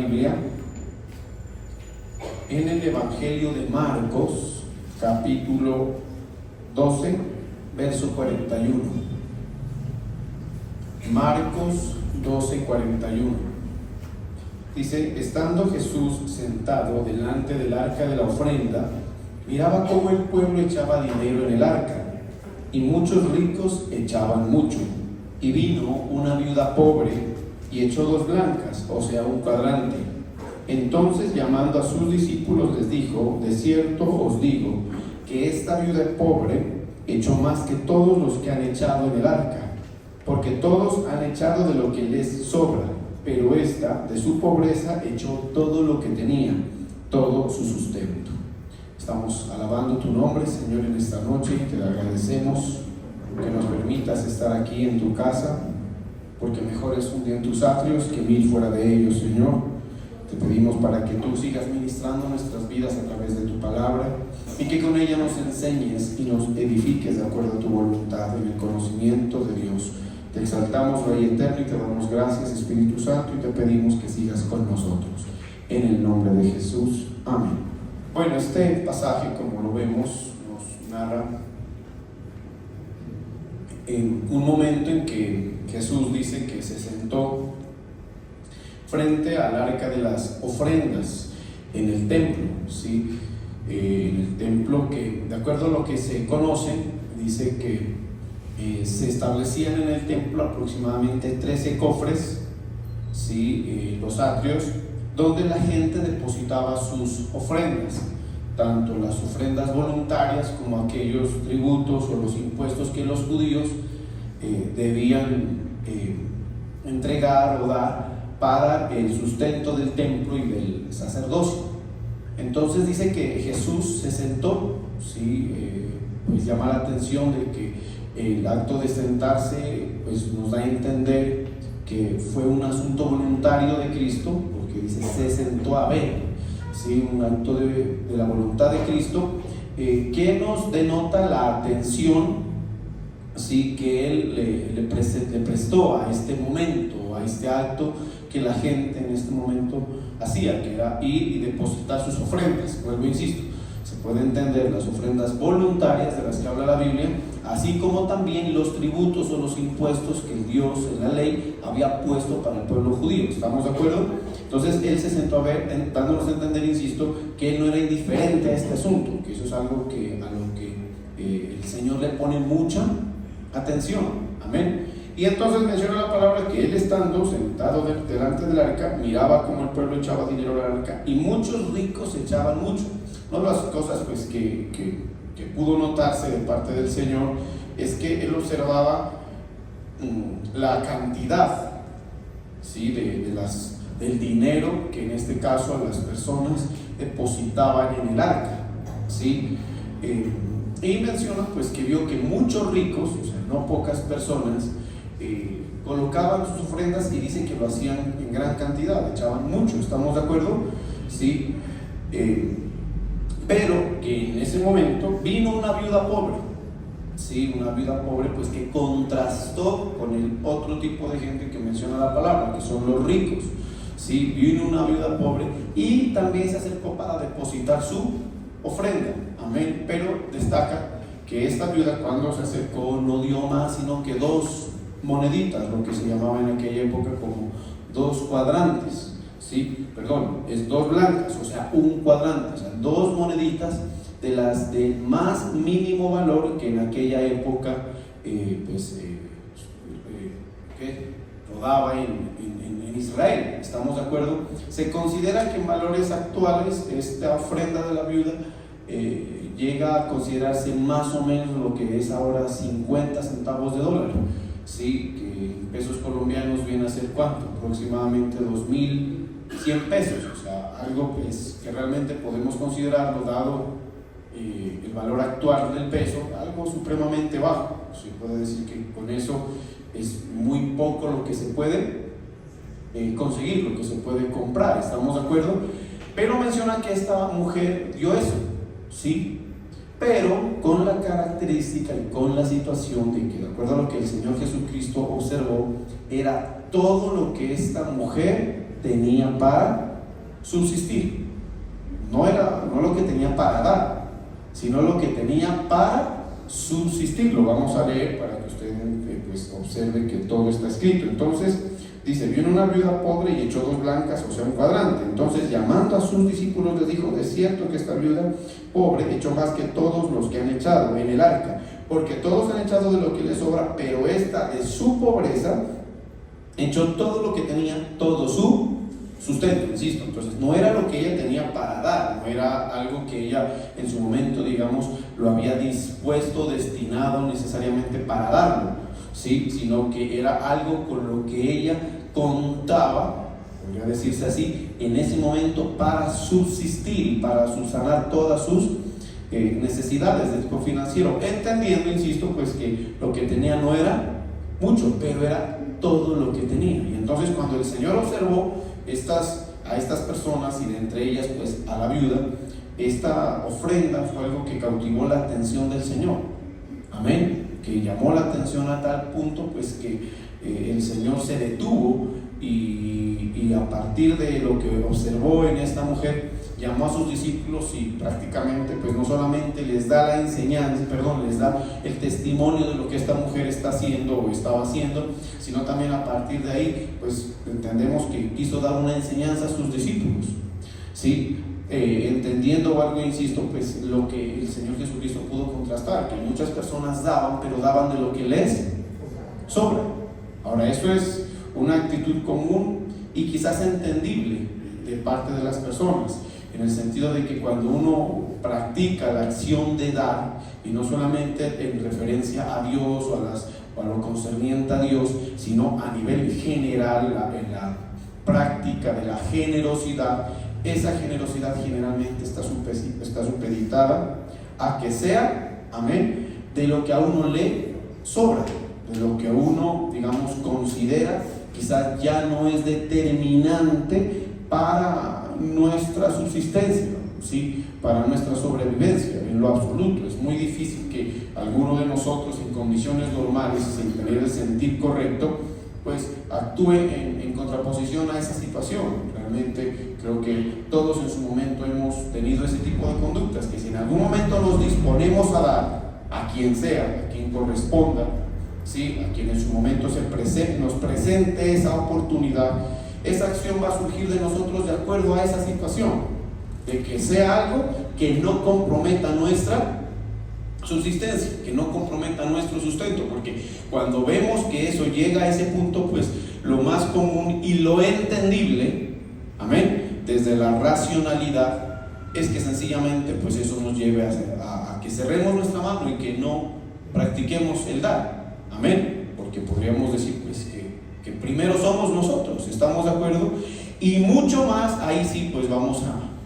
Biblia en el Evangelio de Marcos, capítulo 12, verso 41. Marcos 12, 41. Dice: estando Jesús sentado delante del arca de la ofrenda, miraba cómo el pueblo echaba dinero en el arca, y muchos ricos echaban mucho. Y vino una viuda pobre y echó 2 blancas, o sea, un cuadrante. Entonces, llamando a sus discípulos, les dijo: de cierto os digo que esta viuda pobre echó más que todos los que han echado en el arca, porque todos han echado de lo que les sobra, pero esta de su pobreza echó todo lo que tenía, todo su sustento. Estamos alabando tu nombre, Señor, en esta noche. Te agradecemos que nos permitas estar aquí en tu casa, porque mejor es un día en tus atrios que 1000 fuera de ellos, Señor. Te pedimos para que tú sigas ministrando nuestras vidas a través de tu palabra, y que con ella nos enseñes y nos edifiques de acuerdo a tu voluntad en el conocimiento de Dios. Te exaltamos, Rey eterno, y te damos gracias, Espíritu Santo, y te pedimos que sigas con nosotros. En el nombre de Jesús. Amén. Bueno, este pasaje, como lo vemos, nos narra en un momento en que Jesús dice que se sentó frente al arca de las ofrendas en el templo, ¿sí? En el templo que, de acuerdo a lo que se conoce, dice que se establecían en el templo aproximadamente 13 cofres, ¿sí? Los atrios, donde la gente depositaba sus ofrendas, tanto las ofrendas voluntarias como aquellos tributos o los impuestos que los judíos debían entregar o dar para el sustento del templo y del sacerdocio. Entonces dice que Jesús se sentó, ¿sí? Pues llama la atención de que el acto de sentarse pues nos da a entender que fue un asunto voluntario de Cristo, porque dice se sentó a ver, ¿sí? Un acto de la voluntad de Cristo, que nos denota la atención, ¿sí? Que Él le prestó a este momento, a este acto que la gente en este momento hacía, que era ir y depositar sus ofrendas. Vuelvo, insisto, se puede entender las ofrendas voluntarias de las que habla la Biblia, así como también los tributos o los impuestos que Dios en la ley había puesto para el pueblo judío. ¿Estamos de acuerdo? Entonces Él se sentó a ver, dándonos a entender, insisto, que Él no era indiferente a este asunto, que eso es algo a lo que el Señor le pone mucha atención. Amén. Y entonces menciona la palabra que Él, estando sentado delante del arca, miraba cómo el pueblo echaba dinero al arca, y muchos ricos echaban mucho. Una de las cosas pues que pudo notarse de parte del Señor es que Él observaba la cantidad, ¿sí? del dinero que en este caso las personas depositaban en el arca, ¿sí? Y menciona pues que vio que muchos ricos, o sea, no pocas personas, colocaban sus ofrendas, y dice que lo hacían en gran cantidad, echaban mucho. ¿Estamos de acuerdo? ¿Sí? Pero que en ese momento vino una viuda pobre, ¿sí? Una viuda pobre pues que contrastó con el otro tipo de gente que menciona la palabra, que son los ricos, ¿sí? Vino una viuda pobre y también se acercó para depositar su ofrenda. Amén. Pero destaca que esta viuda, cuando se acercó, no dio más sino que 2 moneditas, lo que se llamaba en aquella época como 2 cuadrantes, ¿sí? Perdón, es 2 blancas, o sea, un cuadrante, o sea, 2 moneditas de las de más mínimo valor que en aquella época rodaba en Israel. ¿Estamos de acuerdo? Se considera que en valores actuales esta ofrenda de la viuda llega a considerarse más o menos lo que es ahora 50 centavos de dólar, ¿sí? Que en pesos colombianos viene a ser ¿cuánto? Aproximadamente 2.100 pesos, o sea, algo pues, que realmente podemos considerarlo, dado el valor actual del peso, algo supremamente bajo. Se puede decir que con eso es muy poco lo que se puede conseguir, lo que se puede comprar. ¿Estamos de acuerdo? Pero menciona que esta mujer dio eso, ¿sí? Pero con la característica y con la situación de que, de acuerdo a lo que el Señor Jesucristo observó, era todo lo que esta mujer tenía para subsistir. No lo que tenía para dar, sino lo que tenía para subsistir. Lo vamos a leer para que usted pues, observe que todo está escrito. Entonces dice: vino una viuda pobre y echó 2 blancas, o sea, un cuadrante. Entonces, llamando a sus discípulos, les dijo: de cierto que esta viuda pobre echó más que todos los que han echado en el arca, porque todos han echado de lo que les sobra, pero esta de su pobreza echó todo lo que tenía, todo su sustento. Insisto, entonces no era lo que ella tenía para dar, no era algo que ella en su momento, digamos, lo había dispuesto, destinado necesariamente para darlo, ¿sí? Sino que era algo con lo que ella contaba, podría decirse así, en ese momento para subsistir, para subsanar todas sus necesidades de tipo financiero, entendiendo, insisto, pues que lo que tenía no era mucho, pero era todo lo que tenía. Y entonces, cuando el Señor observó a estas personas, y de entre ellas pues a la viuda, esta ofrenda fue algo que cautivó la atención del Señor, amén, que llamó la atención a tal punto pues que el Señor se detuvo y a partir de lo que observó en esta mujer, llamó a sus discípulos y prácticamente pues no solamente les da la enseñanza, les da el testimonio de lo que esta mujer está haciendo o estaba haciendo, sino también a partir de ahí pues entendemos que quiso dar una enseñanza a sus discípulos, ¿sí? Entendiendo algo, insisto, pues lo que el Señor Jesucristo pudo contrastar, que muchas personas daban, pero daban de lo que les sobra. Ahora, eso es una actitud común y quizás entendible de parte de las personas, en el sentido de que cuando uno practica la acción de dar, y no solamente en referencia a Dios o a lo concerniente a Dios, sino a nivel general, en la práctica de la generosidad, esa generosidad generalmente está supeditada a que sea, amén, de lo que a uno le sobra, de lo que a uno, digamos, considera quizás ya no es determinante para nuestra subsistencia, ¿sí? Para nuestra sobrevivencia en lo absoluto. Es muy difícil que alguno de nosotros en condiciones normales, sin tener el sentir correcto, pues actúe en contraposición a esa situación. Realmente creo que todos en su momento hemos tenido ese tipo de conductas, que si en algún momento nos disponemos a dar a quien sea, a quien corresponda, ¿sí? A quien en su momento nos presente esa oportunidad, esa acción va a surgir de nosotros de acuerdo a esa situación, de que sea algo que no comprometa nuestra subsistencia, que no comprometa nuestro sustento, porque cuando vemos que eso llega a ese punto, pues lo más común y lo entendible, amén, desde la racionalidad, es que sencillamente pues eso nos lleve a que cerremos nuestra mano y que no practiquemos el dar, amén, porque podríamos decir pues que primero somos nosotros, ¿estamos de acuerdo? Y mucho más, ahí sí pues vamos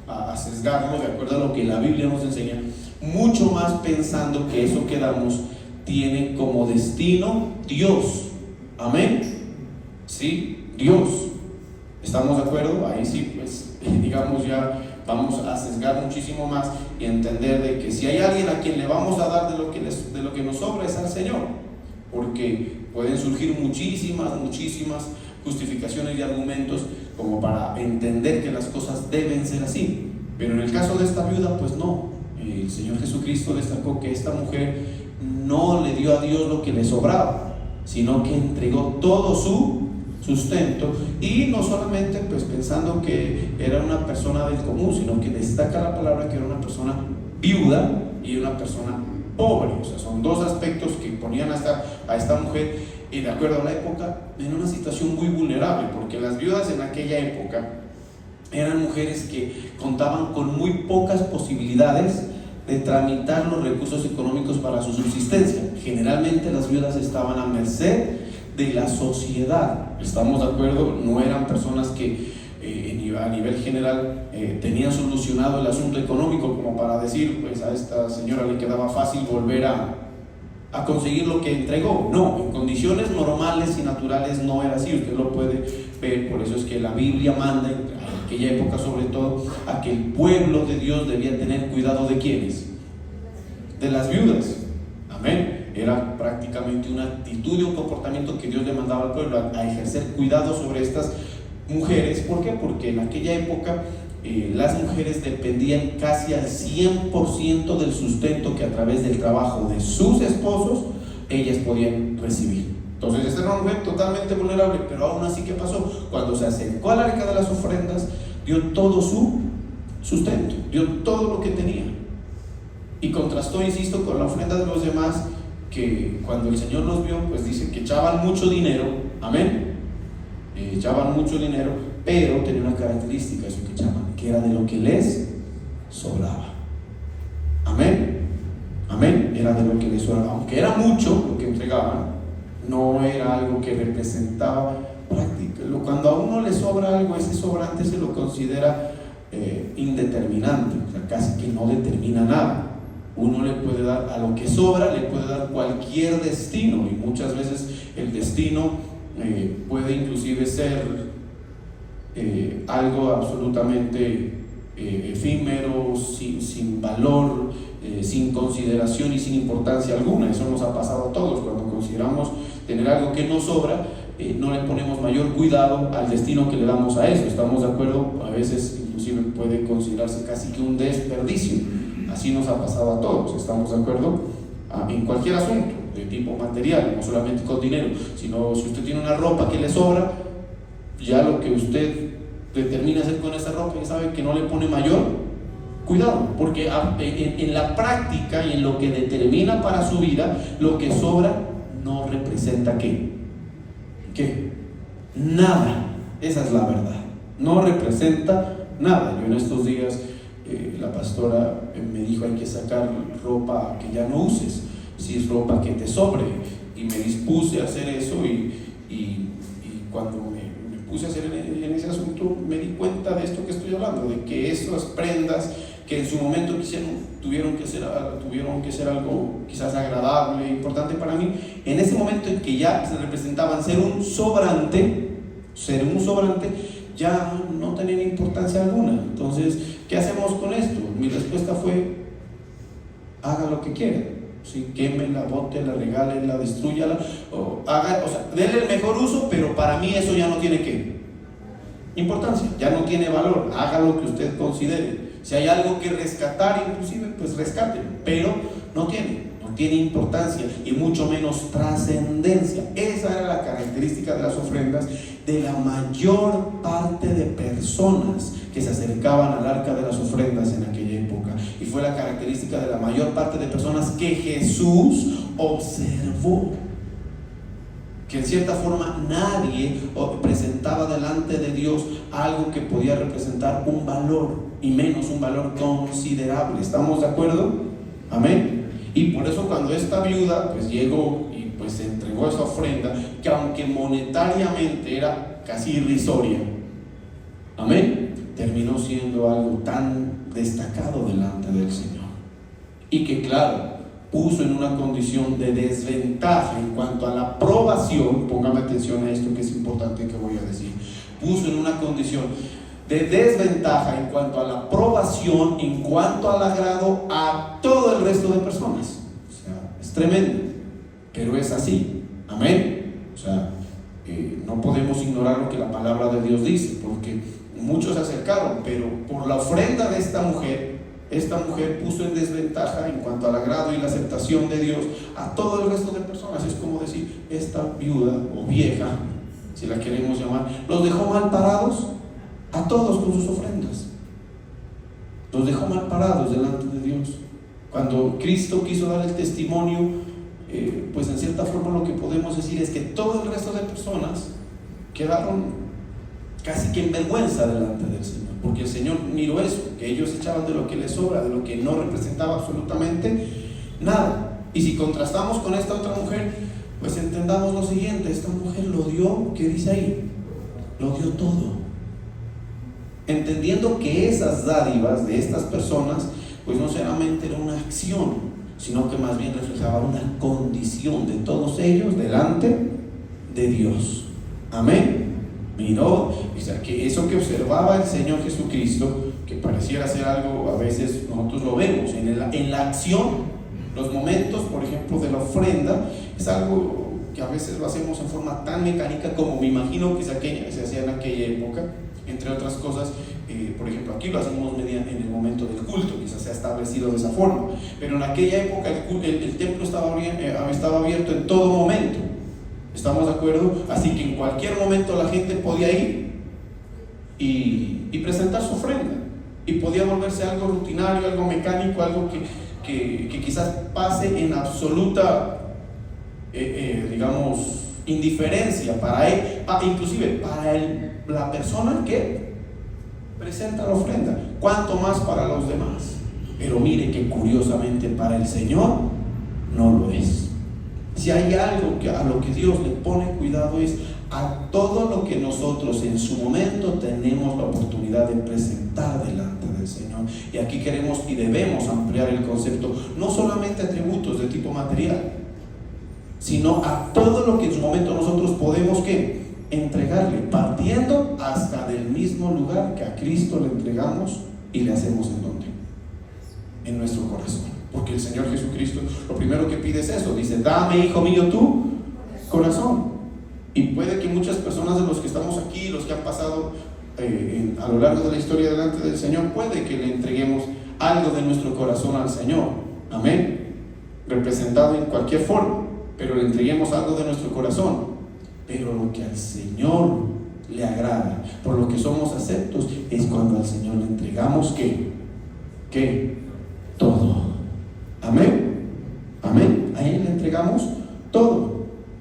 a sesgarnos de acuerdo a lo que la Biblia nos enseña, mucho más pensando que eso que damos tiene como destino Dios, amén, ¿sí? Dios, ¿estamos de acuerdo? Ahí sí pues digamos ya vamos a sesgar muchísimo más y entender de que si hay alguien a quien le vamos a dar de lo que nos sobra es al Señor, porque pueden surgir muchísimas justificaciones y argumentos como para entender que las cosas deben ser así, pero en el caso de esta viuda pues no. El Señor Jesucristo destacó que esta mujer no le dio a Dios lo que le sobraba, sino que entregó todo su sustento, y no solamente pues pensando que era una persona del común, sino que destaca la palabra que era una persona viuda y una persona pobre. O sea, son dos aspectos que ponían a esta mujer, y de acuerdo a la época, en una situación muy vulnerable, porque las viudas en aquella época eran mujeres que contaban con muy pocas posibilidades de tramitar los recursos económicos para su subsistencia. Generalmente las viudas estaban a merced de la sociedad, ¿estamos de acuerdo? No eran personas que a nivel general tenían solucionado el asunto económico como para decir, pues a esta señora le quedaba fácil volver a conseguir lo que entregó. No, en condiciones normales y naturales no era así, usted lo puede ver. Por eso es que la Biblia manda, en aquella época sobre todo, a que el pueblo de Dios debía tener cuidado de ¿quiénes? De las viudas, amén. Era prácticamente una actitud y un comportamiento que Dios demandaba al pueblo, a ejercer cuidado sobre estas mujeres. ¿Por qué? Porque en aquella época las mujeres dependían casi al 100% del sustento que a través del trabajo de sus esposos ellas podían recibir. Entonces esta era una mujer totalmente vulnerable, pero aún así, ¿qué pasó? Cuando se acercó al arca de las ofrendas, dio todo su sustento, dio todo lo que tenía, y contrastó, insisto, con la ofrenda de los demás, que cuando el Señor los vio, pues dice que echaban mucho dinero, amén, echaban mucho dinero, pero tenía una característica eso que echaban, que era de lo que les sobraba, amén, amén, era de lo que les sobraba, aunque era mucho lo que entregaban, no era algo que representaba práctica. Cuando a uno le sobra algo, ese sobrante se lo considera indeterminante, o sea, casi que no determina nada. Uno le puede dar, a lo que sobra le puede dar cualquier destino, y muchas veces el destino puede inclusive ser algo absolutamente efímero, sin valor, sin consideración y sin importancia alguna. Eso nos ha pasado a todos. Cuando consideramos tener algo que nos sobra, no le ponemos mayor cuidado al destino que le damos a eso. ¿Estamos de acuerdo? A veces inclusive puede considerarse casi que un desperdicio. Así nos ha pasado a todos. ¿Estamos de acuerdo? En cualquier asunto de tipo material, no solamente con dinero, sino si usted tiene una ropa que le sobra, ya lo que usted determina hacer con esa ropa, ya sabe que no le pone mayor cuidado, porque en la práctica y en lo que determina para su vida, lo que sobra no representa ¿qué? Nada. Esa es la verdad, no representa nada. Yo en estos días, la pastora me dijo: hay que sacar ropa que ya no uses, si es ropa que te sobre, y me dispuse a hacer eso, y cuando me puse a hacer en ese asunto, me di cuenta de esto que estoy hablando, de que esas prendas que en su momento tuvieron que ser algo quizás agradable, importante para mí, en ese momento en que ya se representaban ser un sobrante, ya no tenían importancia alguna. Entonces, ¿qué hacemos con esto? Mi respuesta fue: haga lo que quiera, ¿sí? Quémela, bótela, regálela, destrúyala, denle el mejor uso, pero para mí eso ya no tiene importancia, ya no tiene valor. Haga lo que usted considere. Si hay algo que rescatar, inclusive, pues rescátelo, pero no tiene importancia, y mucho menos trascendencia. Esa era la característica de las ofrendas de la mayor parte de personas que se acercaban al arca de las ofrendas en aquella época, y fue la característica de la mayor parte de personas que Jesús observó, que en cierta forma nadie presentaba delante de Dios algo que podía representar un valor, y menos un valor considerable. ¿Estamos de acuerdo? Amén. Y por eso, cuando esta viuda pues llegó y pues entregó esa ofrenda, que aunque monetariamente era casi irrisoria, amén, terminó siendo algo tan destacado delante del Señor, y que, claro, puso en una condición de desventaja en cuanto a la aprobación. Póngame atención a esto que es importante que voy a decir. Puso en una condición de desventaja en cuanto a la aprobación, en cuanto al agrado a todo el resto de personas. O sea, es tremendo, pero es así. Amén. O sea, no podemos ignorar lo que la palabra de Dios dice, porque muchos se acercaron, pero por la ofrenda de esta mujer puso en desventaja en cuanto al agrado y la aceptación de Dios a todo el resto de personas. Es como decir, esta viuda o vieja, si la queremos llamar, los dejó mal parados a todos con sus ofrendas. Los dejó mal parados delante de Dios. Cuando Cristo quiso dar el testimonio, pues en cierta forma lo que podemos decir es que todo el resto de personas quedaron casi que en vergüenza delante del Señor, porque el Señor miró eso, que ellos echaban de lo que les sobra, de lo que no representaba absolutamente nada. Y si contrastamos con esta otra mujer, pues entendamos lo siguiente: esta mujer lo dio, ¿qué dice ahí? Lo dio todo, entendiendo que esas dádivas de estas personas pues no solamente era una acción, sino que más bien reflejaba una condición de todos ellos delante de Dios. Amén. Miró, o sea, que eso que observaba el Señor Jesucristo, que pareciera ser algo, a veces nosotros lo vemos en la acción, los momentos, por ejemplo, de la ofrenda, es algo que a veces lo hacemos en forma tan mecánica como me imagino que se hacía en aquella época, entre otras cosas, por ejemplo, aquí lo hacemos en el momento del culto, quizás se ha establecido de esa forma, pero en aquella época el templo estaba abierto en todo momento. ¿Estamos de acuerdo? Así que en cualquier momento la gente podía ir y presentar su ofrenda, y podía volverse algo rutinario, algo mecánico, algo que quizás pase en absoluta digamos, indiferencia para él, inclusive para la persona que presenta la ofrenda, cuanto más para los demás. Pero mire que curiosamente para el Señor no lo es. Si hay algo a lo que Dios le pone cuidado, es a todo lo que nosotros en su momento tenemos la oportunidad de presentar delante del Señor. Y aquí queremos y debemos ampliar el concepto, no solamente atributos de tipo material, sino a todo lo que en su momento nosotros podemos entregarle, partiendo hasta del mismo lugar que a Cristo le entregamos y le hacemos en donde, en nuestro corazón. Porque el Señor Jesucristo lo primero que pide es eso, dice: dame, hijo mío, tu corazón. Y puede que muchas personas de los que estamos aquí, los que han pasado a lo largo de la historia delante del Señor, puede que le entreguemos algo de nuestro corazón al Señor, amén, representado en cualquier forma, pero le entreguemos algo de nuestro corazón. Pero lo que al Señor le agrada, por lo que somos aceptos, es cuando al Señor le entregamos ¿qué? Todo. Amén, amén. A Él le entregamos todo.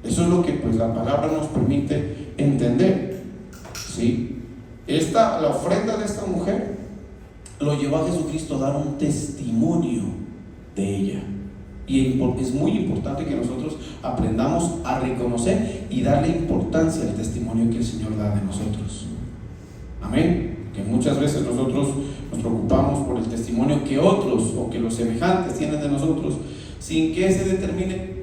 Eso es lo que pues la palabra nos permite entender, ¿sí? La ofrenda de esta mujer lo llevó a Jesucristo a dar un testimonio de ella. Y es muy importante que nosotros aprendamos a reconocer y darle importancia al testimonio que el Señor da de nosotros. Amén. Que muchas veces nosotros nos preocupamos por el testimonio que otros o que los semejantes tienen de nosotros, sin que se determine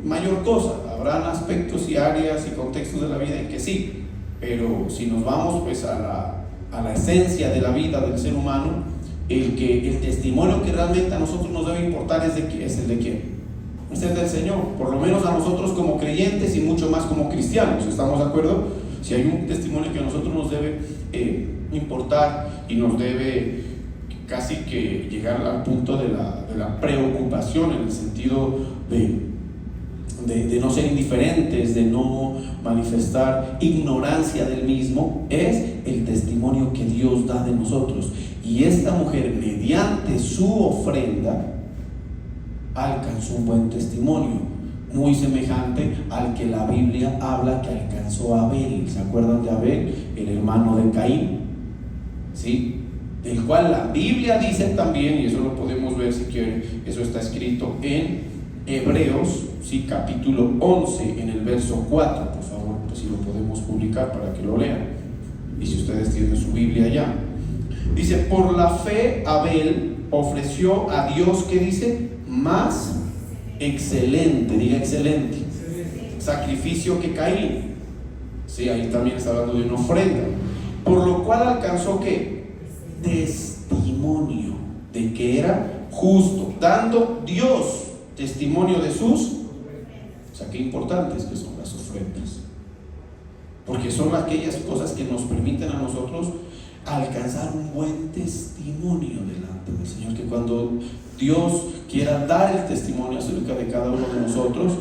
mayor cosa. Habrán aspectos y áreas y contextos de la vida en que sí, pero si nos vamos pues a la esencia de la vida del ser humano, el testimonio que realmente a nosotros nos debe importar es el de quién, es el del Señor, por lo menos a nosotros como creyentes y mucho más como cristianos. ¿Estamos de acuerdo? Si hay un testimonio que a nosotros nos debe importar y nos debe casi que llegar al punto de la preocupación, en el sentido de no ser indiferentes, de no manifestar ignorancia del mismo, es el testimonio que Dios da de nosotros. Y esta mujer, mediante su ofrenda, alcanzó un buen testimonio, muy semejante al que la Biblia habla que alcanzó Abel. ¿Se acuerdan de Abel, el hermano de Caín? ¿Sí? Del cual la Biblia dice también, y eso lo podemos ver si quieren, eso está escrito en Hebreos, ¿sí? Capítulo 11, en el verso 4, por favor, pues si lo podemos publicar para que lo lean, y si ustedes tienen su Biblia ya. Dice: por la fe Abel ofreció a Dios, ¿qué dice? Más excelente, diga excelente, sacrificio que Caín. Sí, ahí también está hablando de una ofrenda. Por lo cual alcanzó ¿qué? Testimonio de que era justo, dando Dios testimonio de sus. O sea, qué importantes que son las ofrendas, porque son aquellas cosas que nos permiten a nosotros alcanzar un buen testimonio delante del Señor, que cuando Dios quiera dar el testimonio acerca de cada uno de nosotros,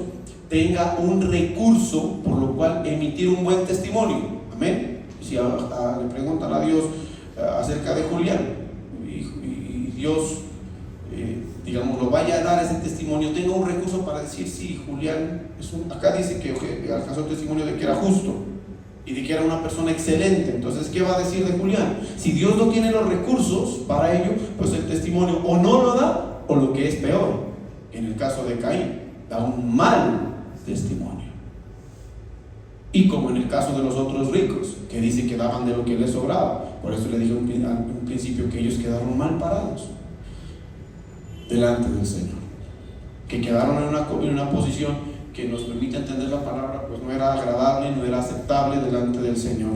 tenga un recurso por lo cual emitir un buen testimonio. Amén. Si le preguntan a Dios acerca de Julián y Dios digamos lo vaya a dar ese testimonio, tenga un recurso para decir: sí, Julián acá dice que alcanzó el testimonio de que era justo y de que era una persona excelente. Entonces, ¿qué va a decir de Julián? Si Dios no tiene los recursos para ello, pues el testimonio o no lo da, o lo que es peor, en el caso de Caín, da un mal testimonio. Y como en el caso de los otros ricos, que dice que daban de lo que les sobraba. Por eso le dije al principio que ellos quedaron mal parados delante del Señor, que quedaron en una posición que nos permite entender la palabra, pues no era agradable, no era aceptable delante del Señor,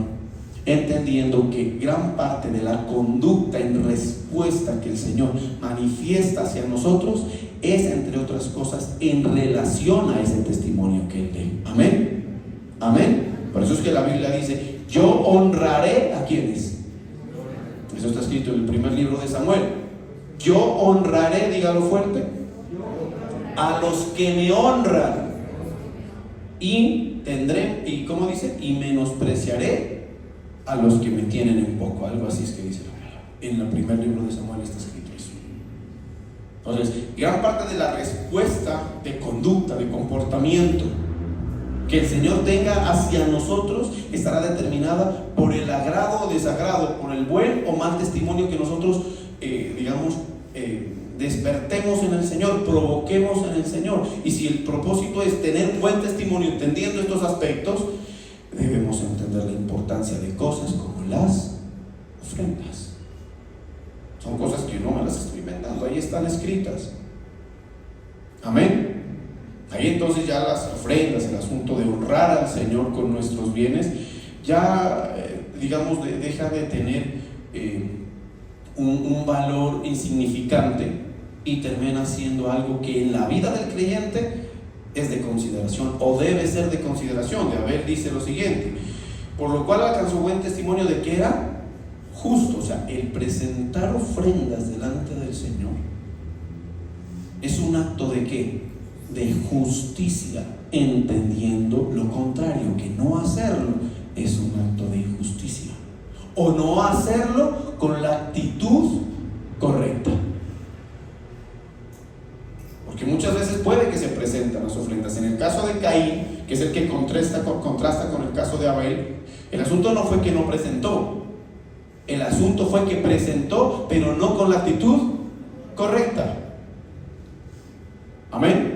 entendiendo que gran parte de la conducta en respuesta que el Señor manifiesta hacia nosotros es, entre otras cosas, en relación a ese testimonio que Él dé. Amén, amén. Por eso es que la Biblia dice: yo honraré a quienes. Eso Eso está escrito en el primer libro de Samuel. Yo honraré, dígalo fuerte, a los que me honran, y tendré, y ¿cómo dice? Y menospreciaré a los que me tienen en poco. Algo así es que dice la palabra. En el primer libro de Samuel está escrito eso. Entonces, gran parte de la respuesta de conducta, de comportamiento que el Señor tenga hacia nosotros estará determinada por el agrado o desagrado, por el buen o mal testimonio que nosotros despertemos en el Señor, provoquemos en el Señor. Y si el propósito es tener un buen testimonio entendiendo estos aspectos, debemos entender la importancia de cosas como las ofrendas. Son cosas que yo no me las estoy inventando, ahí están escritas. Amén. Ahí entonces ya las ofrendas, el asunto de honrar al Señor con nuestros bienes, ya deja de tener un valor insignificante y termina siendo algo que en la vida del creyente es de consideración, o debe ser de consideración. De Abel dice lo siguiente: por lo cual alcanzó buen testimonio de que era justo. O sea, el presentar ofrendas delante del Señor es un acto de ¿qué? De justicia, entendiendo lo contrario, que no hacerlo es un acto de injusticia, o no hacerlo con la actitud correcta. Porque muchas veces puede que se presentan las ofrendas. En el caso de Caín, que es el que contrasta con el caso de Abel, el asunto no fue que no presentó, el asunto fue que presentó, pero no con la actitud correcta. Amén.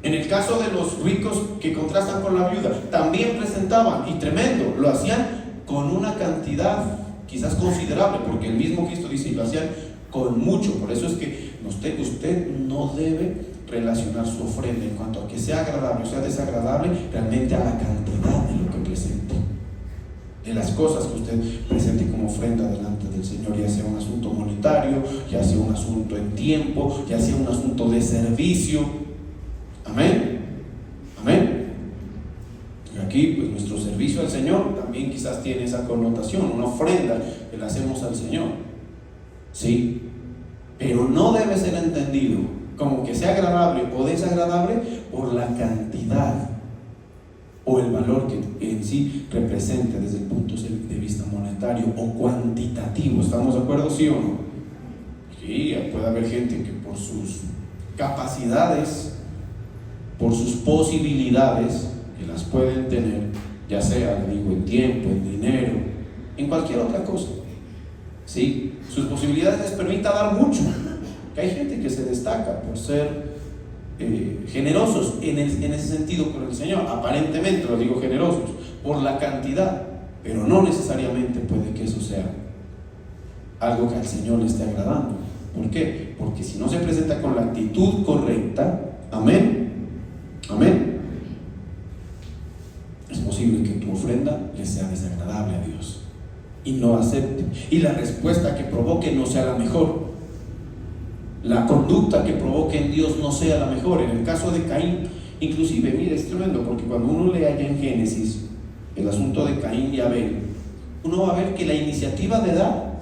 En el caso de los ricos que contrastan con la viuda, también presentaban, y tremendo, lo hacían con una cantidad quizás considerable, porque el mismo Cristo dice, y lo hacían con mucho. Por eso es que usted no debe relacionar su ofrenda en cuanto a que sea agradable o sea desagradable, realmente a la cantidad de lo que presente, de las cosas que usted presente como ofrenda delante del Señor, ya sea un asunto monetario, ya sea un asunto en tiempo, ya sea un asunto de servicio. Amén. Amén. Y aquí pues nuestro servicio al Señor también quizás tiene esa connotación, una ofrenda que le hacemos al Señor, sí, pero no debe ser entendido como que sea agradable o desagradable por la cantidad o el valor que en sí represente desde el punto de vista monetario o cuantitativo. ¿Estamos de acuerdo, sí o no? Sí, puede haber gente que por sus capacidades, por sus posibilidades, que las pueden tener, ya sea, en tiempo, en dinero, en cualquier otra cosa, ¿sí? Sus posibilidades les permita dar mucho. Que hay gente que se destaca por ser generosos en ese sentido con el Señor, aparentemente lo digo generosos, por la cantidad, pero no necesariamente puede que eso sea algo que al Señor le esté agradando. ¿Por qué? Porque si no se presenta con la actitud correcta, amén, amén, es posible que tu ofrenda le sea desagradable a Dios y no acepte, y la respuesta que provoque no sea la mejor, la conducta que provoque en Dios no sea la mejor. En el caso de Caín, inclusive, mire, es tremendo, porque cuando uno lee allá en Génesis el asunto de Caín y Abel, uno va a ver que la iniciativa de dar,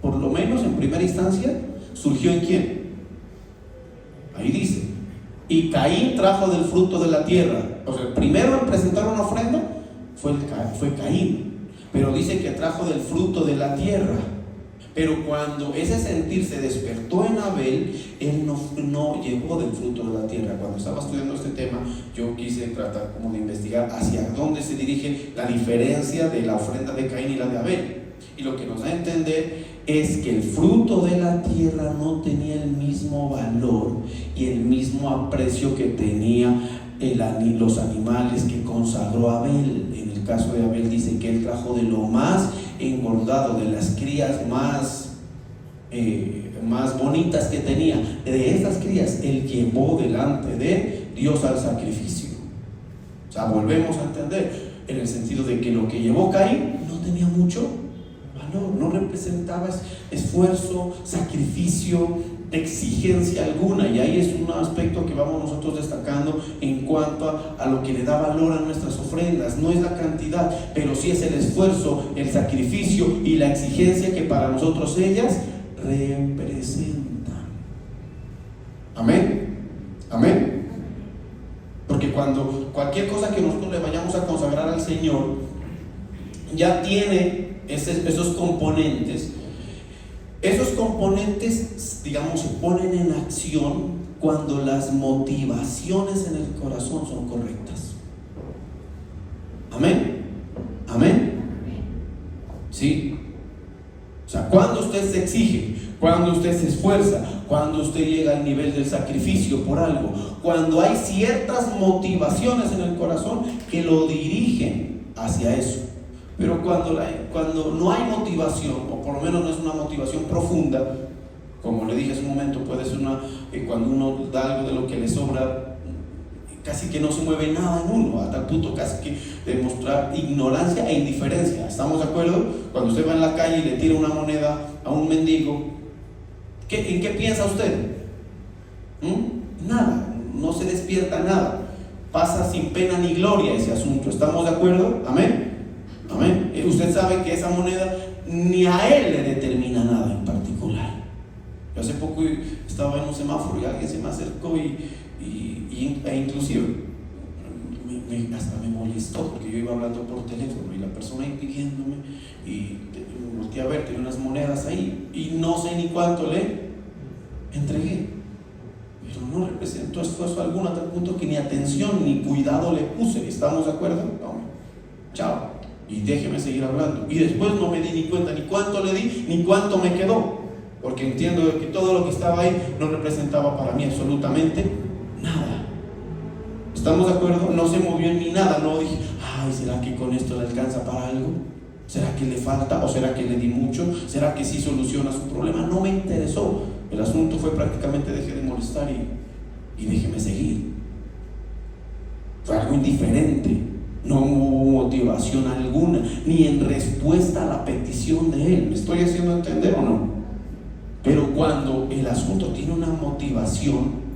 por lo menos en primera instancia, surgió ¿en quién? Ahí dice, y Caín trajo del fruto de la tierra. O sea, el primero en presentar una ofrenda fue Caín, pero dice que trajo del fruto de la tierra. Pero cuando ese sentir se despertó en Abel, él no llegó del fruto de la tierra. Cuando estaba estudiando este tema, yo quise tratar como de investigar hacia dónde se dirige la diferencia de la ofrenda de Caín y la de Abel. Y lo que nos da a entender es que el fruto de la tierra no tenía el mismo valor y el mismo aprecio que tenía los animales que consagró Abel. En el caso de Abel dice que él trajo de lo más engordado, de las crías más bonitas que tenía. De estas crías él llevó delante de Dios al sacrificio. O sea, volvemos a entender en el sentido de que lo que llevó Caín no tenía mucho valor, no no representaba esfuerzo, sacrificio, exigencia alguna. Y ahí es un aspecto que vamos nosotros destacando en cuanto a lo que le da valor a nuestras ofrendas. No es la cantidad, pero sí es el esfuerzo, el sacrificio y la exigencia que para nosotros ellas representan. Amén, amén. Porque cuando cualquier cosa que nosotros le vayamos a consagrar al Señor ya tiene esos componentes. Esos componentes, digamos, se ponen en acción cuando las motivaciones en el corazón son correctas. Amén, amén. ¿Sí? O sea, cuando usted se exige, cuando usted se esfuerza, cuando usted llega al nivel del sacrificio por algo, cuando hay ciertas motivaciones en el corazón que lo dirigen hacia eso. Pero cuando no hay motivación, o por lo menos no es una motivación profunda, como le dije hace un momento, puede ser cuando uno da algo de lo que le sobra, casi que no se mueve nada en uno, a tal punto casi que demostrar ignorancia e indiferencia. ¿Estamos de acuerdo? Cuando usted va en la calle y le tira una moneda a un mendigo, ¿en qué piensa usted? Nada, no se despierta nada, pasa sin pena ni gloria ese asunto. ¿Estamos de acuerdo? Amén, amén. Usted sabe que esa moneda ni a él le determina nada en particular. Yo hace poco estaba en un semáforo y alguien se me acercó e inclusive hasta me molestó porque yo iba hablando por teléfono y la persona ahí pidiéndome, y me volteé a ver, tenía unas monedas ahí y no sé ni cuánto le entregué, pero no representó esfuerzo alguno, a tal punto que ni atención ni cuidado le puse. ¿Estamos de acuerdo? No. Chao, y déjeme seguir hablando. Y después no me di ni cuenta ni cuánto le di ni cuánto me quedó, porque entiendo que todo lo que estaba ahí no representaba para mí absolutamente nada. ¿Estamos de acuerdo? No se movió en mí nada. No dije, ay, ¿será que con esto le alcanza para algo? ¿Será que le falta? ¿O será que le di mucho? ¿Será que sí soluciona su problema? No me interesó. El asunto fue prácticamente dejé de molestar y déjeme seguir. Fue algo indiferente. No hubo motivación alguna, ni en respuesta a la petición de él. ¿Me estoy haciendo entender o no? Pero cuando el asunto tiene una motivación,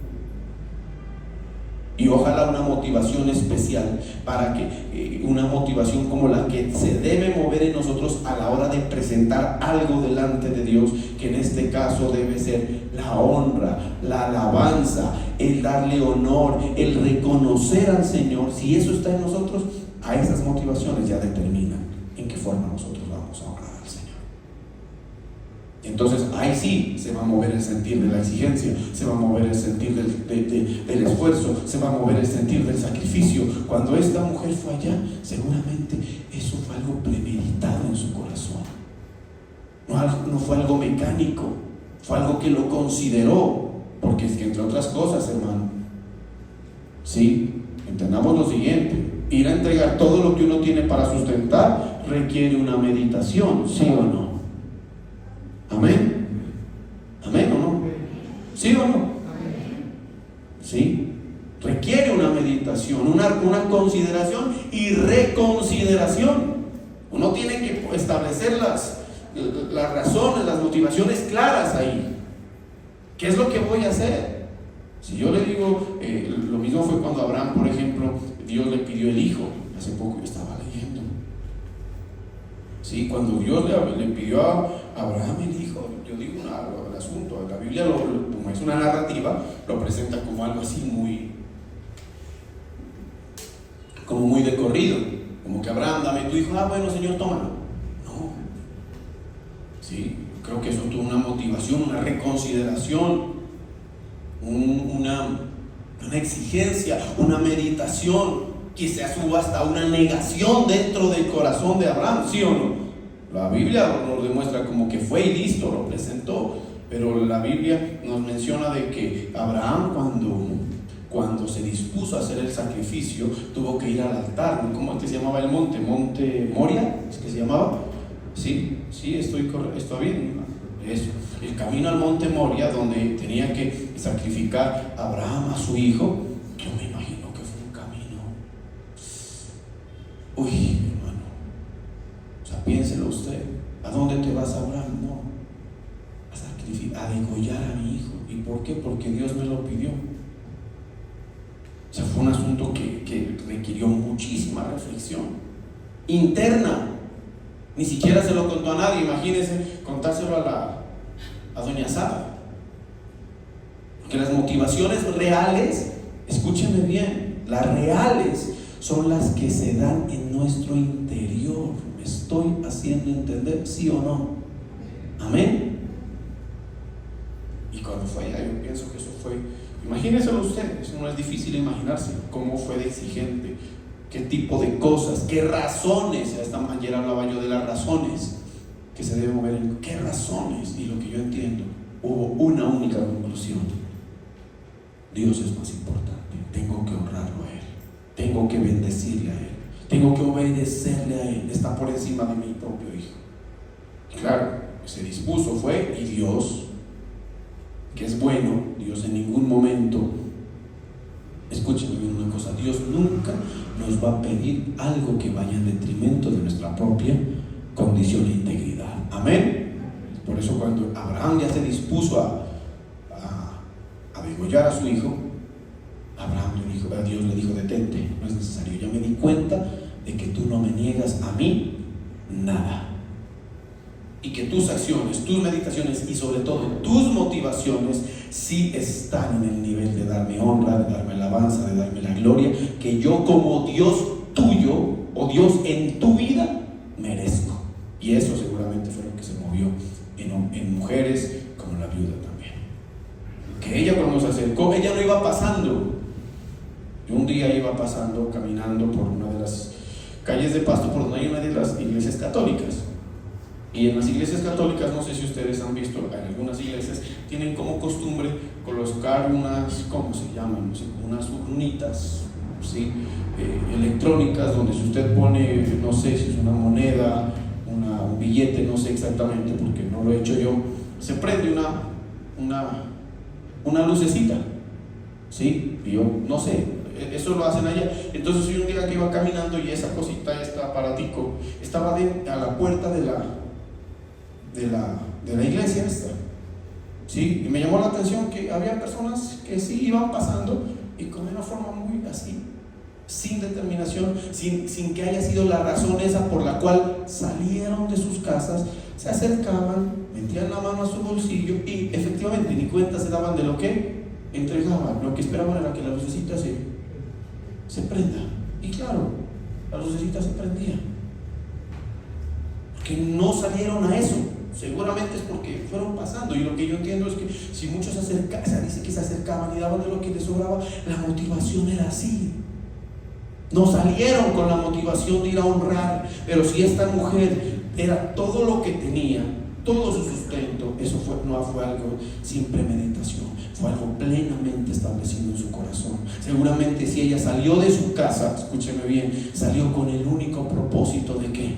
y ojalá una motivación especial, para que una motivación como la que se debe mover en nosotros a la hora de presentar algo delante de Dios, que en este caso debe ser la honra, la alabanza, el darle honor, el reconocer al Señor. Si eso está en nosotros, a esas motivaciones ya determinan en qué forma nosotros vamos a honrar al Señor. Entonces ahí sí se va a mover el sentir de la exigencia, se va a mover el sentir del esfuerzo, se va a mover el sentir del sacrificio. Cuando esta mujer fue allá, seguramente eso fue algo premeditado en su corazón. No fue algo mecánico, fue algo que lo consideró. Porque es que, entre otras cosas, hermano, sí, entendamos lo siguiente: ir a entregar todo lo que uno tiene para sustentar requiere una meditación, ¿sí o no? Amén. Amén o no. ¿Sí o no? Sí. Requiere una meditación, una consideración y reconsideración. Uno tiene que establecer las razones, las motivaciones claras ahí. ¿Qué es lo que voy a hacer? Si yo le digo, lo mismo fue cuando Abraham, por ejemplo, Dios le pidió el hijo. Hace poco yo estaba leyendo. Sí, cuando Dios le pidió a Abraham el hijo, yo digo el asunto, la Biblia como es una narrativa, lo presenta como algo así muy de corrido, como que Abraham, dame tu hijo, bueno Señor, tómalo. No, sí, creo que eso tuvo una motivación, una reconsideración, una exigencia, una meditación, quizás hubo hasta una negación dentro del corazón de Abraham, ¿sí o no? La Biblia nos demuestra como que fue y listo, lo presentó, pero la Biblia nos menciona de que Abraham cuando se dispuso a hacer el sacrificio tuvo que ir al altar. ¿Cómo es que se llamaba el monte? ¿Monte Moria? ¿Es que se llamaba? Sí, estoy bien. Eso, el camino al monte Moria, donde tenía que sacrificar Abraham a su hijo. Yo me imagino que fue un camino. Uy, hermano, o sea, piénselo usted. ¿A dónde te vas a a degollar a mi hijo. ¿Y por qué? Porque Dios me lo pidió. O sea, fue un asunto que requirió muchísima reflexión interna. Ni siquiera se lo contó a nadie. Imagínense contárselo a doña Sara. Porque las motivaciones reales, escúchenme bien, las reales son las que se dan en nuestro interior. ¿Me estoy haciendo entender? ¿Sí o no? Amén. Y cuando fue allá, yo pienso que eso fue, imagínenselo ustedes, no es difícil imaginarse cómo fue de exigente, qué tipo de cosas, qué razones. Ayer hablaba yo de las razones que se deben mover, qué razones. Y lo que yo entiendo, hubo una única conclusión: Dios es más importante. Tengo que honrarlo a Él, tengo que bendecirle a Él, tengo que obedecerle a Él. Está por encima de mi propio hijo. Y claro, se dispuso, fue, y Dios, que es bueno, Dios en ningún momento, escúchenme bien una cosa, Dios nunca nos va a pedir algo que vaya en detrimento de nuestra propia condición e integridad. Amén. Por eso cuando Abraham ya se dispuso a degollar a su hijo, Dios le dijo: detente, no es necesario, ya me di cuenta de que tú no me niegas a mí nada, y que tus acciones, tus meditaciones y sobre todo tus motivaciones sí están en el nivel de darme honra, de darme alabanza, de darme la gloria que yo como Dios tuyo o Dios en tu vida merezco. Y eso seguramente fue lo que se movió en mujeres como la viuda también. Que ella, cuando se acercó, ella no iba pasando. Yo un día iba pasando, caminando por una de las calles de Pasto, por donde hay una de las iglesias católicas. Y en las iglesias católicas, no sé si ustedes han visto, en algunas iglesias tienen como costumbre colocar unas, ¿cómo se llaman? No sé, unas urnitas, ¿sí? Electrónicas, donde si usted pone, no sé si es una moneda, un billete, no sé exactamente porque no lo he hecho yo, se prende una lucecita, ¿sí? Y yo no sé, eso lo hacen allá. Entonces un día que iba caminando y esa cosita, este aparatico, estaba a la puerta de la iglesia esta, ¿sí? Y me llamó la atención que había personas que sí iban pasando y con una forma muy así, sin determinación, sin que haya sido la razón esa por la cual salieron de sus casas, se acercaban, metían la mano a su bolsillo y efectivamente ni cuenta se daban de lo que entregaban. Lo que esperaban era que la lucecita se prenda. Y claro, la lucecita se prendía, porque no salieron a eso. Seguramente es porque fueron pasando. Y lo que yo entiendo es que si muchos se acercaban, dice que se acercaban y daban de lo que les sobraba, la motivación era así. No salieron con la motivación de ir a honrar. Pero si esta mujer era todo lo que tenía, todo su sustento, eso no fue algo sin premeditación, fue algo plenamente establecido en su corazón. Seguramente si ella salió de su casa, escúcheme bien, salió con el único propósito de ¿qué?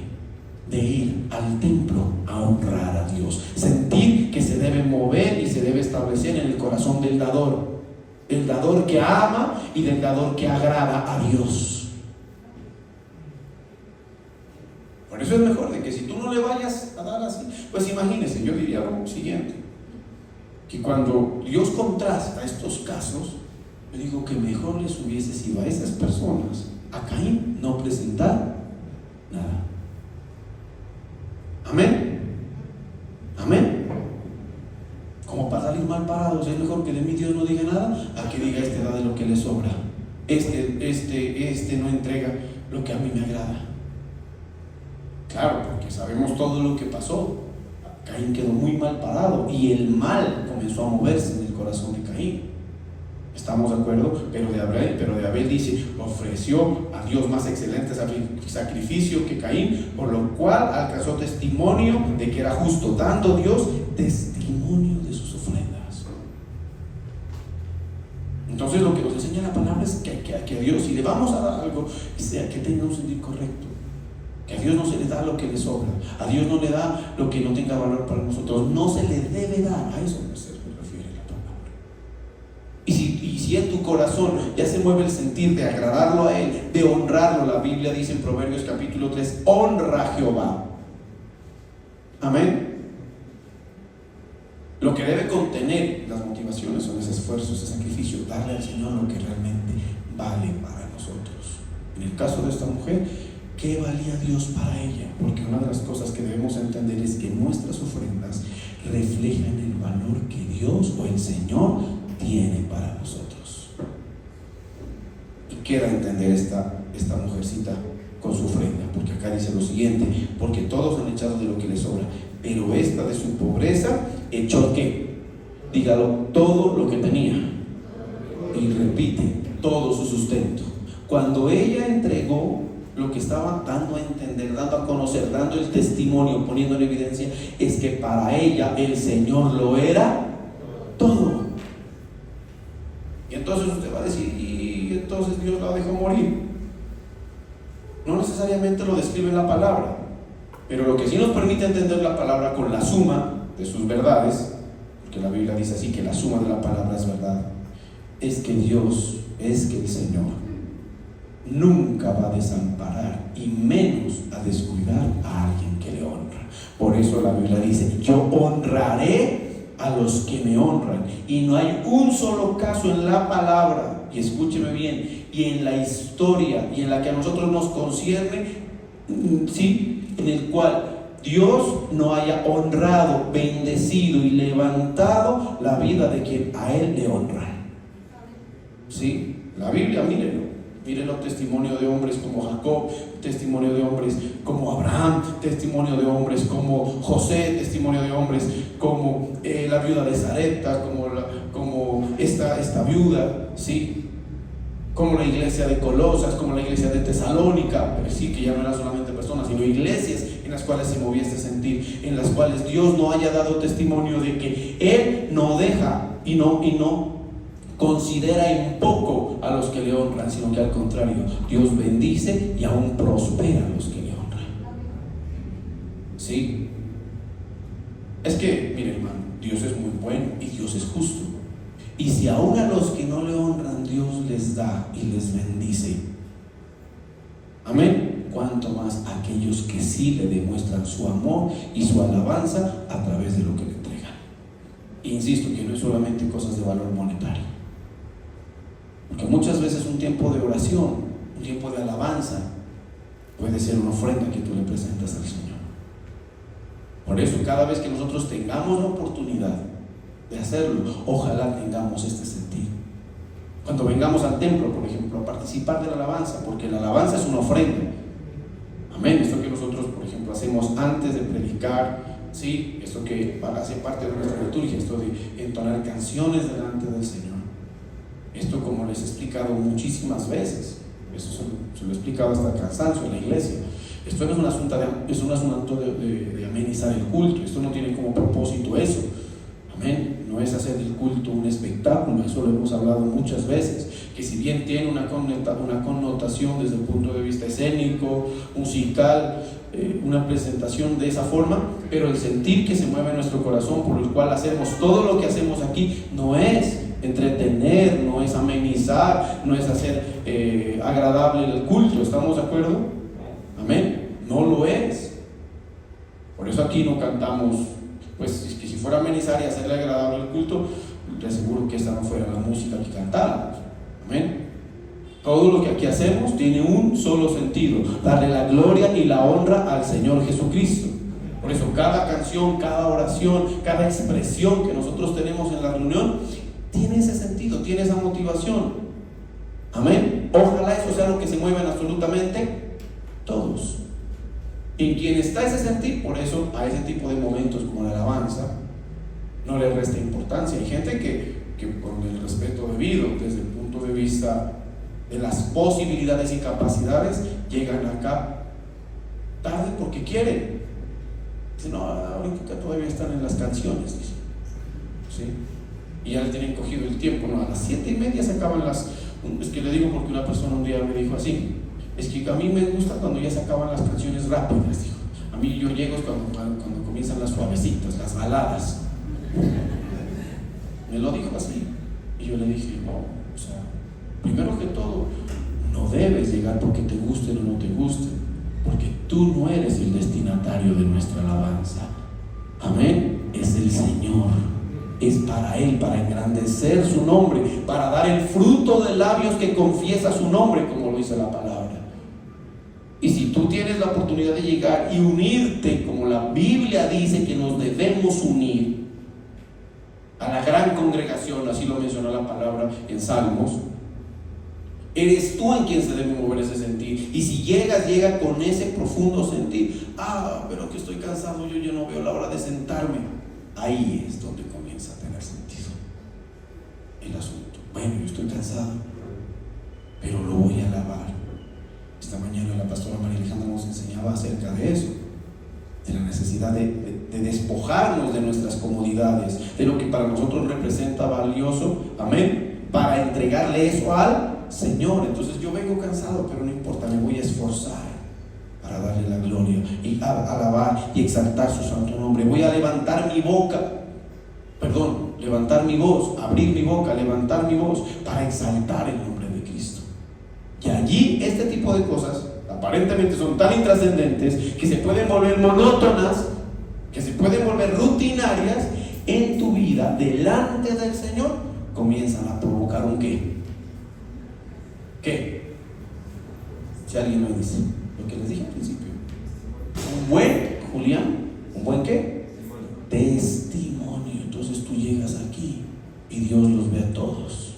De ir al templo a honrar a Dios. Sentir que se debe mover y se debe establecer en el corazón del dador que ama y del dador que agrada a Dios. Por eso es mejor de que si tú no le vayas a dar así, pues imagínense, yo diría lo siguiente, que cuando Dios contrasta estos casos, yo digo que mejor les hubiese sido a esas personas, a Caín, no presentar nada. Amén. Amén. Como para salir mal parados, es mejor que de mí Dios no diga nada a que diga este da de lo que le sobra. Este no entrega lo que a mí me agrada. Claro, porque sabemos todo lo que pasó. Caín quedó muy mal parado y el mal comenzó a moverse en el corazón de Caín. ¿Estamos de acuerdo? Pero de Abel dice, ofreció a Dios más excelente sacrificio que Caín, por lo cual alcanzó testimonio de que era justo, dando Dios testimonio de sus ofrendas. Entonces lo que nos enseña la palabra es que a Dios, si le vamos a dar algo, sea que tenga un sentido correcto. Que a Dios no se le da lo que le sobra, a Dios no le da lo que no tenga valor para nosotros, no se le debe dar. A eso se refiere la palabra. Y si en tu corazón ya se mueve el sentir de agradarlo a Él, de honrarlo, la Biblia dice en Proverbios capítulo 3, honra a Jehová. Amén. Lo que debe contener las motivaciones son ese esfuerzo, ese sacrificio, darle al Señor lo que realmente vale para nosotros. En el caso de esta mujer, ¿qué valía Dios para ella? Porque una de las cosas que debemos entender es que nuestras ofrendas reflejan el valor que Dios o el Señor tiene para nosotros. Y queda entender esta mujercita con su ofrenda, porque acá dice lo siguiente: porque todos han echado de lo que les sobra, pero esta de su pobreza echó ¿qué? Dígalo, todo lo que tenía. Y repite, todo su sustento. Cuando ella entregó lo que estaba dando a entender, dando a conocer, dando el testimonio, poniendo en evidencia, es que para ella el Señor lo era todo. Y entonces usted va a decir, y entonces Dios la dejó morir. No necesariamente lo describe en la palabra, pero lo que sí nos permite entender la palabra con la suma de sus verdades, porque la Biblia dice así, que la suma de la palabra es verdad, es que Dios, es que el Señor nunca va a desamparar y menos a descuidar a alguien que le honra. Por eso la Biblia dice: yo honraré a los que me honran. Y no hay un solo caso en la palabra, y escúcheme bien, y en la historia y en la que a nosotros nos concierne, sí, en el cual Dios no haya honrado, bendecido y levantado la vida de quien a Él le honra. Sí, la Biblia, mírenlo, testimonio de hombres como Jacob, testimonio de hombres como Abraham, testimonio de hombres como José, testimonio de hombres como la viuda de Sarepta, como esta viuda, ¿sí? Como la iglesia de Colosas, como la iglesia de Tesalónica, pero sí, que ya no eran solamente personas, sino iglesias en las cuales se movía este sentir, en las cuales Dios no haya dado testimonio de que Él no deja y no considera en poco a los que le honran, sino que al contrario, Dios bendice y aún prospera a los que le honran. ¿Sí? Es que, mire hermano, Dios es muy bueno y Dios es justo. Y si aún a los que no le honran Dios les da y les bendice, amén, cuanto más a aquellos que sí le demuestran su amor y su alabanza a través de lo que le entregan. Insisto que no es solamente cosas de valor monetario, porque muchas veces un tiempo de oración, un tiempo de alabanza puede ser una ofrenda que tú le presentas al Señor. Por eso cada vez que nosotros tengamos la oportunidad de hacerlo, ojalá tengamos este sentido. Cuando vengamos al templo, por ejemplo, a participar de la alabanza, porque la alabanza es una ofrenda. Amén. Esto que nosotros, por ejemplo, hacemos antes de predicar, ¿sí? Esto que hace parte de nuestra liturgia, esto de entonar canciones delante del Señor. Esto, como les he explicado muchísimas veces, eso se lo he explicado hasta el cansancio en la iglesia. Esto no es un asunto de amenizar el culto. Esto no tiene como propósito eso. Amén. No es hacer del culto un espectáculo. Eso lo hemos hablado muchas veces, que si bien tiene una connotación desde el punto de vista escénico, musical, una presentación de esa forma, pero el sentir que se mueve en nuestro corazón, por el cual hacemos todo lo que hacemos aquí, no es entretener, no es amenizar, no es hacer agradable el culto. ¿Estamos de acuerdo? Amén. No lo es. Por eso aquí no cantamos, pues que si fuera amenizar y hacerle agradable el culto, te aseguro que esta no fuera la música que cantáramos. Amén. Todo lo que aquí hacemos tiene un solo sentido: darle la gloria y la honra al Señor Jesucristo. Por eso cada canción, cada oración, cada expresión que nosotros tenemos en la reunión tiene ese sentido, tiene esa motivación. Amén. Ojalá eso sea lo que se mueva en absolutamente todos. En quien está ese sentir, por eso a ese tipo de momentos como la alabanza no le resta importancia. Hay gente que con el respeto debido, desde el punto de vista de las posibilidades y capacidades, llegan acá tarde porque quieren. Dicen, no, ahorita todavía están en las canciones, dicen. ¿Sí? Y ya le tienen cogido el tiempo. No, a las 7:30 se acaban las... Es que le digo porque una persona un día me dijo así: es que a mí me gusta cuando ya se acaban las canciones rápidas, dijo. A mí yo llego cuando comienzan las suavecitas, las baladas. Me lo dijo así. Y yo le dije, no, o sea, primero que todo, no debes llegar porque te gusten o no te gusten, porque tú no eres el destinatario de nuestra alabanza. Amén. Es el Señor. es para Él, para engrandecer su nombre, para dar el fruto de labios que confiesa su nombre, como lo dice la palabra. Y si tú tienes la oportunidad de llegar y unirte, como la Biblia dice que nos debemos unir, a la gran congregación, así lo menciona la palabra en Salmos, eres tú en quien se debe mover ese sentir. Y si llega con ese profundo sentir, pero que estoy cansado, yo ya no veo la hora de sentarme. Ahí es donde comienza a tener sentido el asunto. Bueno, yo estoy cansado, pero lo voy a alabar. Esta mañana la pastora María Alejandra nos enseñaba acerca de eso, de la necesidad de despojarnos de nuestras comodidades, de lo que para nosotros representa valioso, amén, para entregarle eso al Señor. Entonces yo vengo cansado, pero no importa, me voy a esforzar para darle la gloria y alabar y exaltar su santo nombre. Voy a levantar mi voz, abrir mi boca, levantar mi voz para exaltar el nombre de Cristo. Y allí este tipo de cosas aparentemente son tan intrascendentes que se pueden volver monótonas, que se pueden volver rutinarias en tu vida delante del Señor. Comienzan a provocar un ¿qué? Si alguien me dice lo que les dije al principio, un buen ¿qué? Testimonio. Entonces tú llegas aquí y Dios los ve a todos.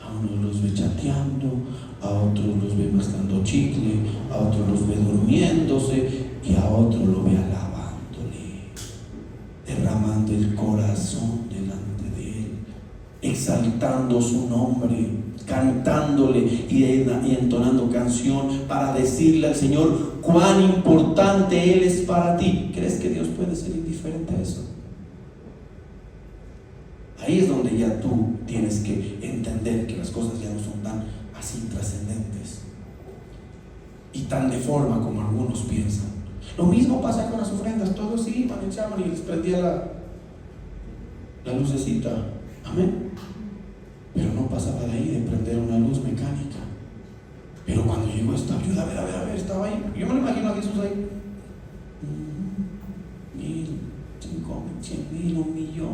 A unos los ve chateando, a otros los ve mascando chicle, a otros los ve durmiéndose y a otros lo ve alabándole, derramando el corazón delante de Él, exaltando su nombre, cantándole y entonando canción para decirle al Señor cuán importante Él es para ti. ¿Crees que Dios puede ser indiferente a eso? Ahí es donde ya tú tienes que entender que las cosas ya no son tan así trascendentes y tan de forma como algunos piensan. Lo mismo pasa con las ofrendas. Todos sí iban, echaban y les prendía la lucecita, amén, pero no pasaba de ahí de prender una luz mecánica. Pero cuando llegó esta viuda, a ver, estaba ahí. Yo me lo imagino a Jesús ahí, 1,000, 5,000, 100,000, 1,000,000.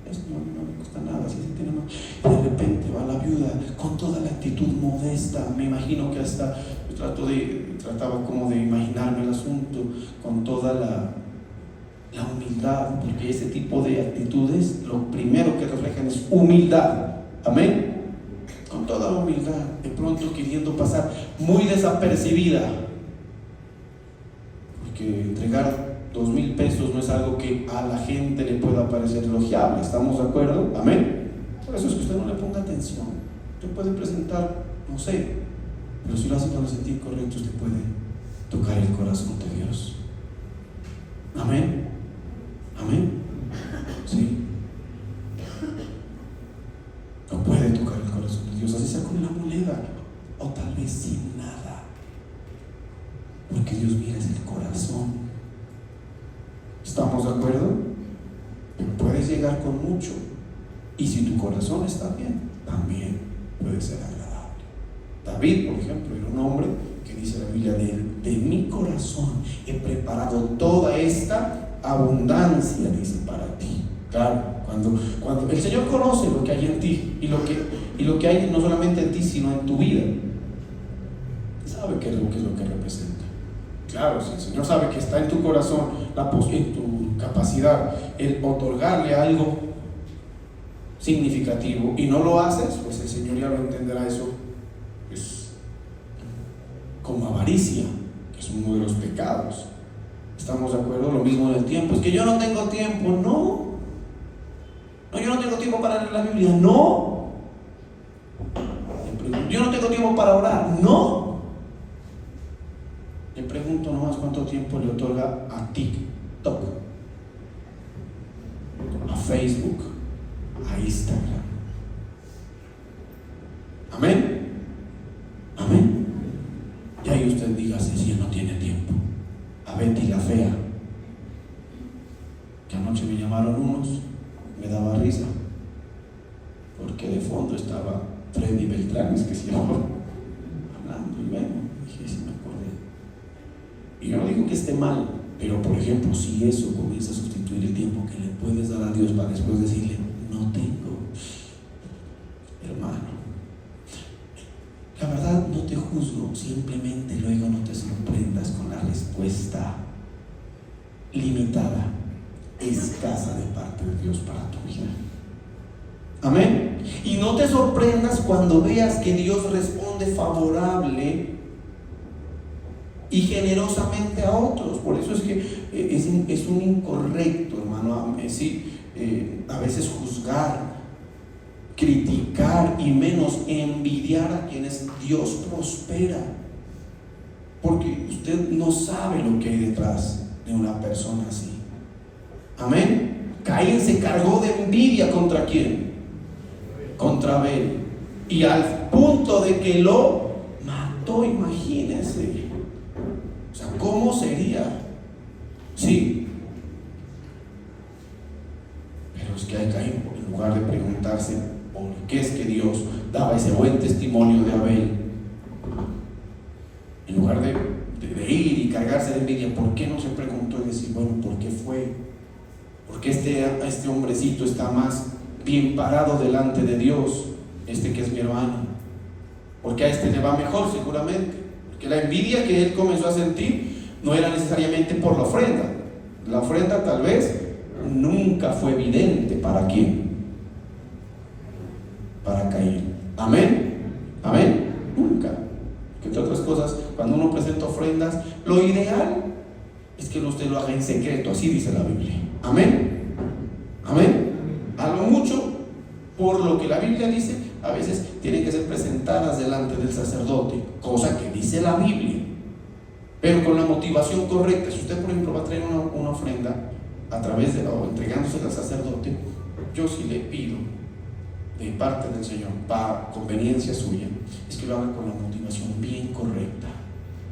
Esto no me cuesta nada, si se tiene más. De repente va la viuda con toda la actitud modesta. Me imagino que hasta trataba como de imaginarme el asunto con toda la humildad, porque ese tipo de actitudes lo primero que reflejan es humildad, amén, con toda la humildad, de pronto queriendo pasar muy desapercibida, porque entregar 2,000 pesos no es algo que a la gente le pueda parecer elogiable. ¿Estamos de acuerdo? Amén. Por eso es que usted no le ponga atención. Usted puede presentar, no sé, pero si lo hace con el sentido correcto, usted puede tocar el corazón de Dios. Amén. Amén. Sí. No puede tocar el corazón de Dios, así sea con la moneda o tal vez sin nada, porque Dios mira es el corazón. ¿Estamos de acuerdo? Pero puedes llegar con mucho, y si tu corazón está bien, también puede ser agradable. David, por ejemplo, era un hombre que dice la Biblia de mi corazón he preparado toda esta abundancia, dice, para ti. Claro, cuando el Señor conoce lo que hay en ti y lo que hay no solamente en ti, sino en tu vida, sabe qué es lo que representa. Claro, si el Señor sabe que está en tu corazón, en tu capacidad, el otorgarle algo significativo y no lo haces, pues el Señor ya lo entenderá. Eso es como avaricia, que es uno de los pecados. ¿Estamos de acuerdo? Lo mismo en el tiempo. Es que yo no tengo tiempo. No, yo no tengo tiempo para leer la Biblia. No. Yo no tengo tiempo para orar. No. Le pregunto nomás cuánto tiempo le otorga a TikTok, a Facebook, a Instagram. Amén. Amén. Y ahí usted diga si él no tiene tiempo. A Betty la fea, que anoche me llamaron unos, me daba risa, porque de fondo estaba Freddy Beltrán, es que se llamó, hablando, y bueno, dije, sí me acordé. Y yo no digo que esté mal, pero por ejemplo, si eso comienza a sustituir el tiempo que le puedes dar a Dios para después decirle, Amén. Y no te sorprendas cuando veas que Dios responde favorable y generosamente a otros. Por eso es que es un incorrecto, hermano, a veces juzgar, criticar y menos envidiar a quienes Dios prospera, porque usted no sabe lo que hay detrás de una persona así. Amén. Caín se cargó de envidia ¿contra quién? Contra Abel, y al punto de que lo mató. Imagínense, o sea, ¿cómo sería? Sí, pero es que hay Caín, en lugar de preguntarse por qué es que Dios daba ese buen testimonio de Abel, en lugar de ir y cargarse de envidia, ¿por qué no se preguntó y decir, bueno, ¿por qué fue? ¿Por qué este hombrecito está más bien parado delante de Dios, que es mi hermano? Porque a le va mejor seguramente, porque la envidia que él comenzó a sentir no era necesariamente por la ofrenda. La ofrenda tal vez nunca fue evidente. ¿Para quién? Para Caín. Amén. Amén. Nunca. Que entre otras cosas, cuando uno presenta ofrendas, lo ideal es que usted lo haga en secreto, así dice la Biblia. Amén. Amén. A lo mucho, por lo que la Biblia dice, a veces tienen que ser presentadas delante del sacerdote, cosa que dice la Biblia, pero con la motivación correcta. Si usted, por ejemplo, va a traer una ofrenda a través de o entregándose al sacerdote, yo sí le pido de parte del Señor, para conveniencia suya, es que lo haga con la motivación bien correcta.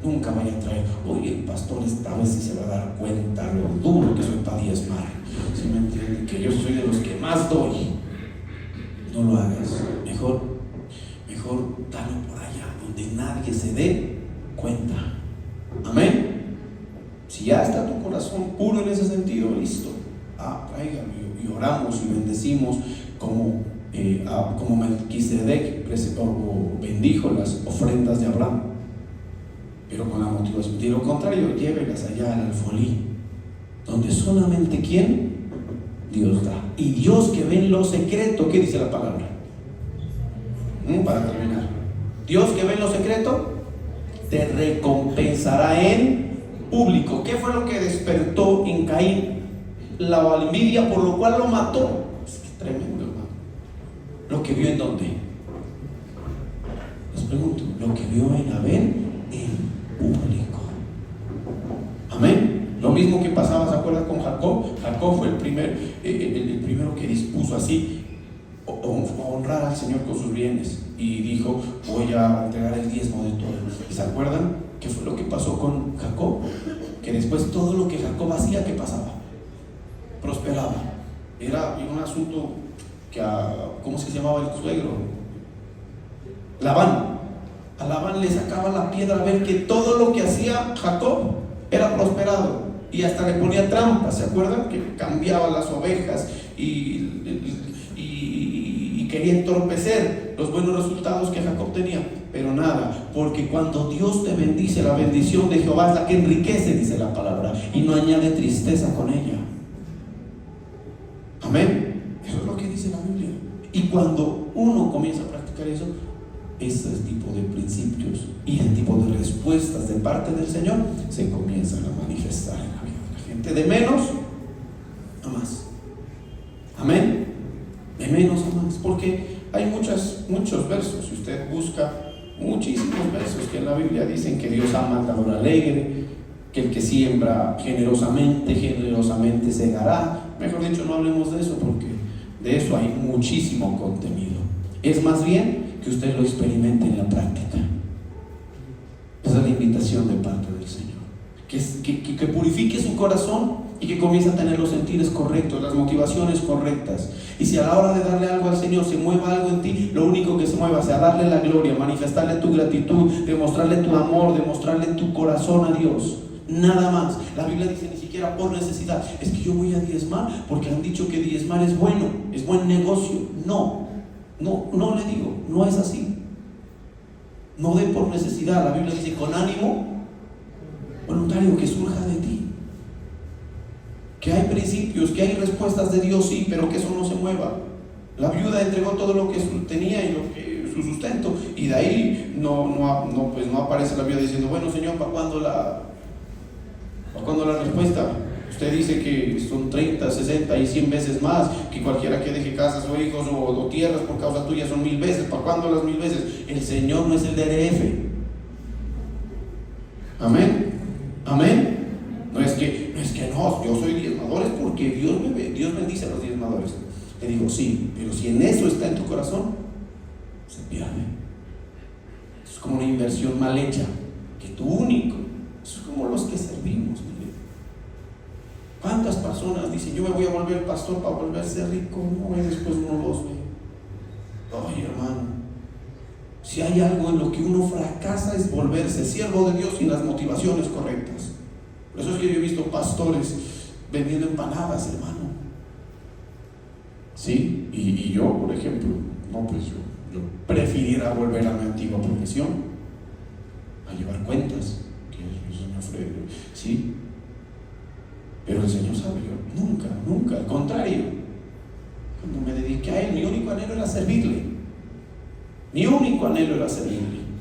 Nunca vaya a traer, oye, el pastor esta vez sí se va a dar cuenta lo duro que soy para diezmar. Si me entienden, que yo soy de los que más doy. No lo hagas. Mejor dalo por allá, donde nadie se dé cuenta. Amén. Si ya está tu corazón puro en ese sentido, listo. Tráigalo y oramos y bendecimos como Melquisedec bendijo las ofrendas de Abraham. Pero con la motivación. De lo contrario, llévelas allá al alfolí, donde solamente ¿quién? Dios da. Y Dios que ve en lo secreto, ¿qué dice la palabra? Para terminar, Dios que ve en lo secreto te recompensará en público. ¿Qué fue lo que despertó en Caín? La envidia, por lo cual lo mató. Es tremendo, hermano. ¿Lo que vio en dónde? Les pregunto, lo que vio en Abel en público. Amén. Lo mismo que pasaba, ¿se acuerdan con Jacob? Jacob fue el primero que dispuso así honrar al Señor con sus bienes, y dijo, voy a entregar el diezmo de todo. ¿Y se acuerdan qué fue lo que pasó con Jacob? Que después todo lo que Jacob hacía, ¿qué pasaba? Prosperaba. Era un asunto que ¿cómo se llamaba el suegro? Labán. A Labán le sacaba la piedra a ver que todo lo que hacía Jacob era prosperado, y hasta le ponía trampas. ¿Se acuerdan? Que cambiaba las ovejas y quería entorpecer los buenos resultados que Jacob tenía. Pero nada, porque cuando Dios te bendice, la bendición de Jehová es la que enriquece, dice la palabra, y no añade tristeza con ella. Amén. Eso es lo que dice la Biblia. Y cuando uno comienza a practicar eso, ese tipo de principios y ese tipo de respuestas de parte del Señor se comienzan a manifestar en la vida de la gente, de menos a más. Amén. De menos a más, porque hay muchos versos. Si usted busca, muchísimos versos que en la Biblia dicen que Dios ama al dador alegre, que el que siembra generosamente segará. Mejor dicho, no hablemos de eso, porque de eso hay muchísimo contenido. Es más bien que usted lo experimente en la práctica. Esa es la invitación de parte del Señor, que purifique su corazón y que comience a tener los sentires correctos, las motivaciones correctas. Y si a la hora de darle algo al Señor se mueva algo en ti, lo único que se mueva sea darle la gloria, manifestarle tu gratitud, demostrarle tu amor, demostrarle tu corazón a Dios. Nada más. La Biblia dice ni siquiera por necesidad. Es que yo voy a diezmar porque han dicho que diezmar es bueno, es buen negocio. No le digo, no es así. No dé por necesidad. La Biblia dice con ánimo voluntario, que surja de ti. Que hay principios, que hay respuestas de Dios, sí, pero que eso no se mueva. La viuda entregó todo lo que tenía y lo que, su sustento, y de ahí pues no aparece la viuda diciendo, bueno, Señor, ¿para cuándo la respuesta? Usted dice que son 30, 60 y 100 veces más, que cualquiera que deje casas o hijos o tierras por causa tuya son 1000 veces. ¿Para cuándo las 1000 veces? El Señor no es el DRF. Amén. Amén. No es que no, yo soy diezmador, es porque Dios bendice a los diezmadores. Le digo, sí, pero si en eso está en tu corazón, se pierde. Es como una inversión mal hecha, que tu único. Eso es como los que servimos. ¿Cuántas personas dicen, yo me voy a volver pastor para volverse rico? No, y después uno los ve. Ay, hermano, si hay algo en lo que uno fracasa es volverse siervo de Dios sin las motivaciones correctas. Por eso es que yo he visto pastores vendiendo empanadas, hermano. Sí, y yo, por ejemplo, no, pues yo prefiriera volver a mi antigua profesión, a llevar cuentas, que eso me ofrece, sí. Pero el Señor sabe, yo nunca, al contrario, cuando me dediqué a Él, mi único anhelo era servirle.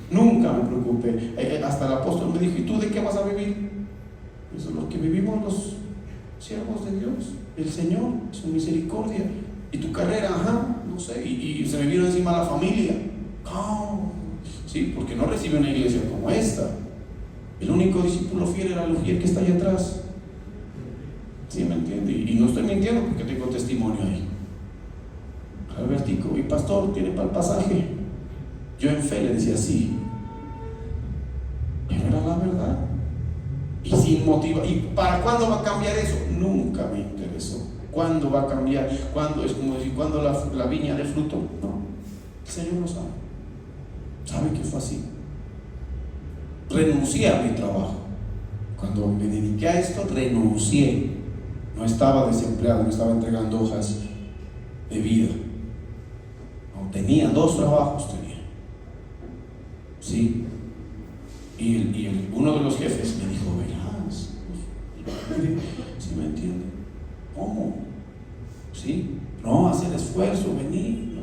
Nunca me preocupé. Hasta el apóstol me dijo, ¿y tú de qué vas a vivir? Eso es lo que vivimos los siervos de Dios, el Señor, su misericordia. ¿Y tu carrera? No sé. Y se me vino encima la familia. Sí, porque no recibe una iglesia como esta. El único discípulo fiel era el que está allá atrás. ¿Sí me entiende? Y no estoy mintiendo porque tengo testimonio ahí. Albertico, y pastor, ¿tiene para el pasaje? Yo en fe le decía sí. Pero era la verdad. Y sin motivo. ¿Y para cuándo va a cambiar eso? Nunca me interesó. ¿Cuándo va a cambiar? ¿Cuándo? Es como decir, ¿cuándo la viña de fruto? No. El Señor lo sabe. Sabe que fue así. Renuncié a mi trabajo. Cuando me dediqué a esto, renuncié. No estaba desempleado, no estaba entregando hojas de vida. No, tenía 2 trabajos, sí. Y uno de los jefes me dijo, verás, ¿sí me entiende? ¿Cómo? ¿Sí? No, hace el esfuerzo, vení,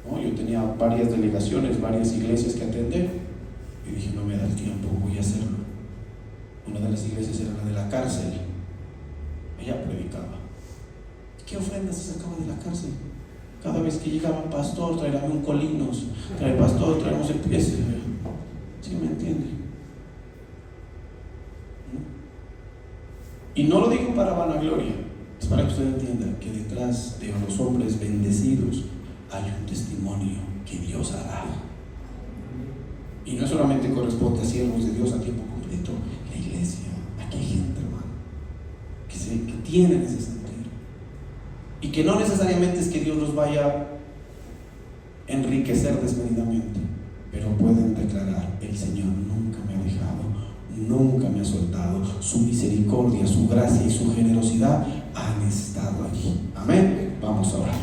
¿no? Yo tenía varias delegaciones, varias iglesias que atender. Y dije, no me da el tiempo, voy a hacerlo. Una de las iglesias era la de la cárcel. Ella predicaba. ¿Qué ofrendas se sacaba de la cárcel? Cada vez que llegaba pastor, tráigame un colinos, trae pastor, traemos el pie. ¿Sí me entiende? Y no lo digo para vanagloria, es para que usted entienda que detrás de los hombres bendecidos hay un testimonio que Dios hará. Y no solamente corresponde a siervos de Dios a tiempo completo, la iglesia, aquí hay gente, hermano, que tienen ese sentido. Y que no necesariamente es que Dios los vaya a enriquecer desmedidamente, pero pueden declarar, el Señor nunca me ha dejado, nunca me ha soltado, su misericordia, su gracia y su generosidad han estado aquí. Amén. Vamos a orar.